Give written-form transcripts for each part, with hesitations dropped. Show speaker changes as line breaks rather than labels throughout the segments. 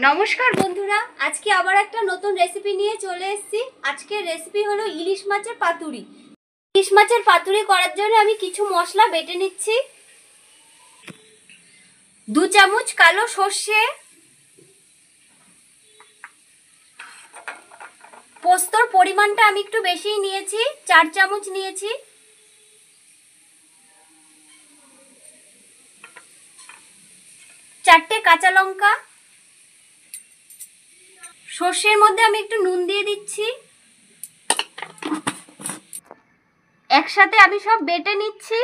নমস্কার বন্ধুরা, আজকে আবার একটা নতুন রেসিপি নিয়ে চলে এসেছি। আজকের রেসিপি হলো ইলিশ মাছের পাতুরি। ইলিশ মাছের পাতুরি করার জন্য আমি কিছু মশলা বেটে নিচ্ছি। 2 চামচ কালো সর্ষে, পোস্তর পরিমাণটা আমি একটু বেশিই নিয়েছি, 4 চামচ নিয়েছি। চারটে কাঁচা লঙ্কা, সর্ষের মধ্যে আমি একটু নুন দিয়ে দিচ্ছি। একসাথে আমি সব বেটে নিচ্ছি।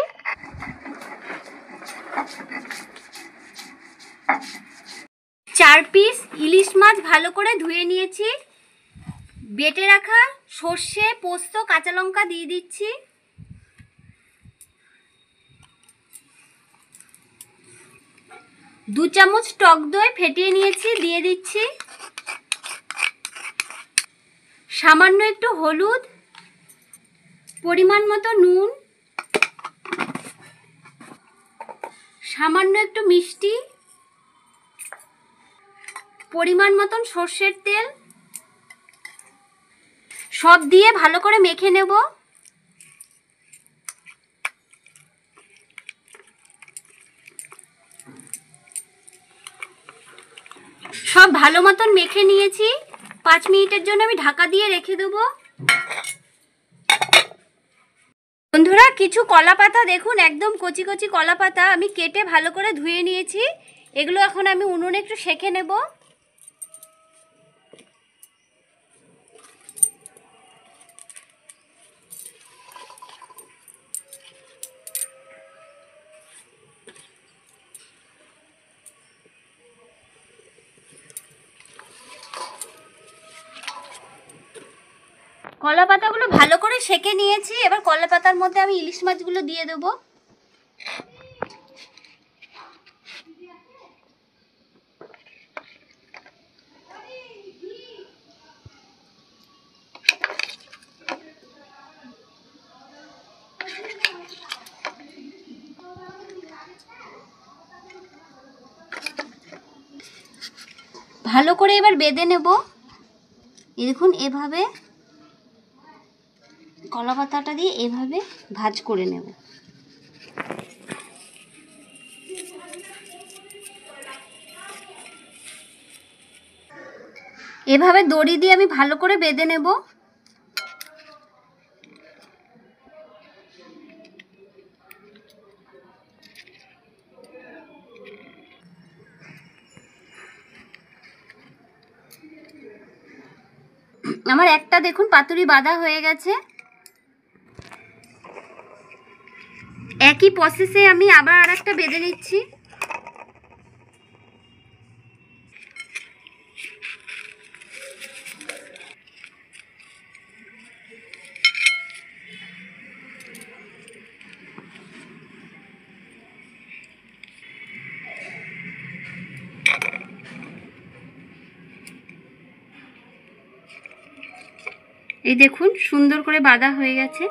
চার পিস ইলিশ মাছ ভালো করে ধুয়ে নিয়েছি। বেটে রাখা সর্ষে, পোস্ত, কাঁচা লঙ্কা দিয়ে দিচ্ছি। দু চামচ টক দই ফেটিয়ে নিয়েছি, দিয়ে দিচ্ছি। সামান্য একটু হলুদ, পরিমাণ মতো নুন, সামান্য একটু মিষ্টি, পরিমাণ মতন সর্ষের তেল, সব দিয়ে ভালো করে মেখে নেব। সব ভালো মতন মেখে নিয়েছি। 5 মিনিটের জন্য আমি ঢাকা দিয়ে রেখে দেবো। বন্ধুরা, কিছু কলা পাতা দেখুন, একদম কচি কচি কলা পাতা আমি কেটে ভালো করে ধুয়ে নিয়েছি। এগুলো এখন আমি উনুনে একটু সেঁকে নেব। কলা পাতাগুলো ভালো করে সেঁকে নিয়েছি। এবার কলা পাতার মধ্যে আমি ইলিশ মাছগুলো দিয়ে দেবো। ভালো করে এবার বেঁধে নেব। এই দেখুন, এভাবে কলা পাতাটা দিয়ে এভাবে ভাঁজ করে নেব। এভাবে দড়ি দিয়ে আমি ভালো করে বেঁধে নেব। আমার একটা দেখুন পাতুরি বাঁধা হয়ে গেছে। একই প্রসেসে আমি আবার আরেকটা বেঁধে নিচ্ছি। এই দেখুন, সুন্দর করে বাঁধা হয়ে গেছে।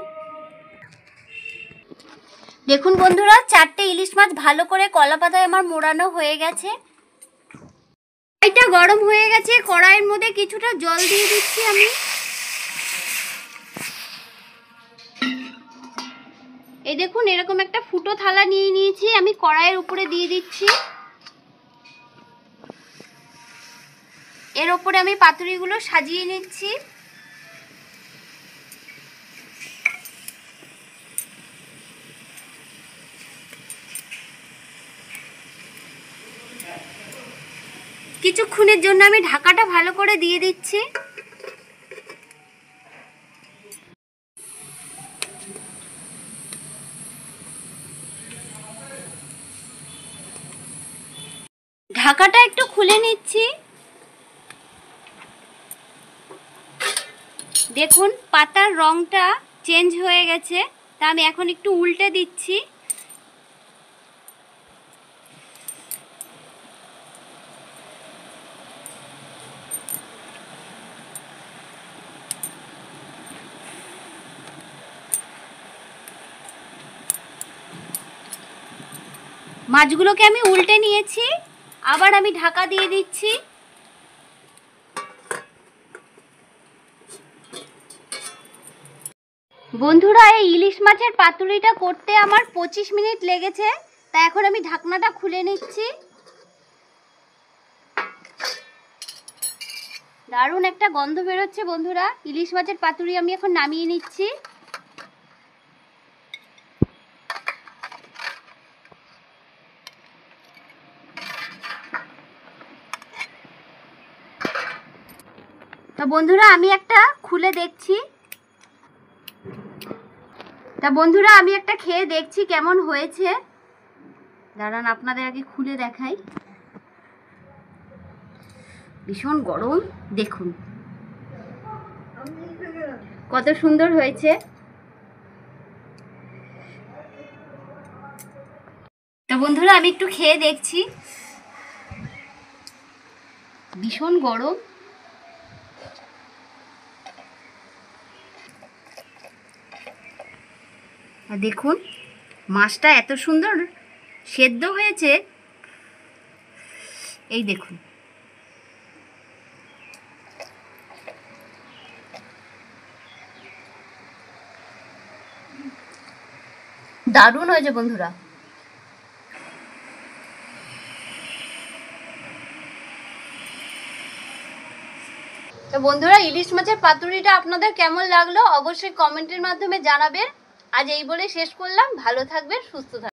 দেখুন বন্ধুরা, 4টে ইলিশ মাছ ভালো করে কলা পাতায় আমার মোড়ানো হয়ে গেছে। কড়াইটা গরম হয়ে গেছে। কড়াইয়ের মধ্যে কিছুটা জল দিয়ে দিচ্ছি আমি। এই দেখুন, এরকম একটা ফুটো থালা নিয়ে নিয়েছি, আমি কড়াইয়ের উপরে দিয়ে দিচ্ছি। এর উপরে আমি পাতুরিগুলো সাজিয়ে নিচ্ছি। কিছুক্ষণের জন্য আমি ঢাকাটা ভালো করে দিয়ে দিচ্ছি। ঢাকাটা একটু খুলে নিচ্ছি। দেখুন, পাতার রংটা চেঞ্জ হয়ে গেছে, তা আমি এখন একটু উল্টে দিচ্ছি। মাছগুলোকে আমি উল্টে নিয়েছি। আবার আমি ঢাকা দিয়ে দিচ্ছি। বন্ধুরা এই ইলিশ মাছের পাতুরিটা করতে আমার 25 মিনিট লেগেছে। তা এখন আমি ঢাকনাটা খুলে নিচ্ছি। দারুণ একটা গন্ধ বেরোচ্ছে বন্ধুরা। ইলিশ মাছের পাতুরি আমি এখন নামিয়ে নিচ্ছি। তা বন্ধুরা আমি একটা খুলে দেখছি। আমি একটা খেয়ে দেখছি কেমন হয়েছে। দাঁড়ান আপনাদের আগে খুলে দেখাই। ভীষণ গরম, দেখুন কত সুন্দর হয়েছে। তা বন্ধুরা আমি একটু খেয়ে দেখছি। ভীষণ গরম। দেখুন মাছটা এত সুন্দর সেদ্ধ হয়েছে, এই দেখুন। দারুণ হয়েছে বন্ধুরা। তো বন্ধুরা ইলিশ মাছের পাতুরিটা আপনাদের কেমন লাগলো অবশ্যই কমেন্টের মাধ্যমে জানাবেন। আজ এই বলে শেষ করলাম। ভালো থাকবেন, সুস্থ থাকবেন।